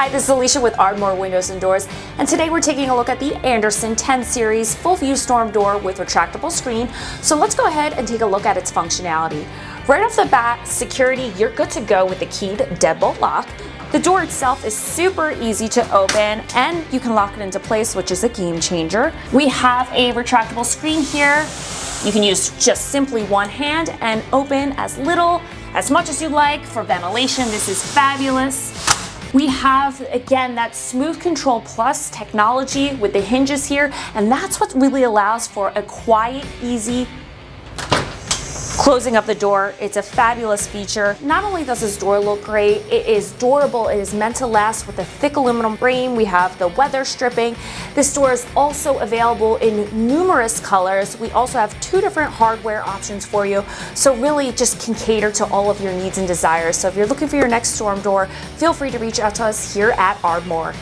Hi, this is Alicia with Aardmor Windows Doors, and today we're taking a look at the Andersen 10 Series Full View Storm Door with retractable screen. So let's go ahead and take a look at its functionality. Right off the bat, security, you're good to go with the keyed deadbolt lock. The door itself is super easy to open and you can lock it into place, which is a game changer. We have a retractable screen here. You can use just simply one hand and open as much as you like for ventilation. This is fabulous. We have, again, that Smooth Control Plus technology with the hinges here, and that's what really allows for a quiet, easy closing up the door. It's a fabulous feature. Not only does this door look great, it is durable. It is meant to last with a thick aluminum frame. We have the weather stripping. This door is also available in numerous colors. We also have 2 different hardware options for you. So really it just can cater to all of your needs and desires. So if you're looking for your next storm door, feel free to reach out to us here at Aardmor.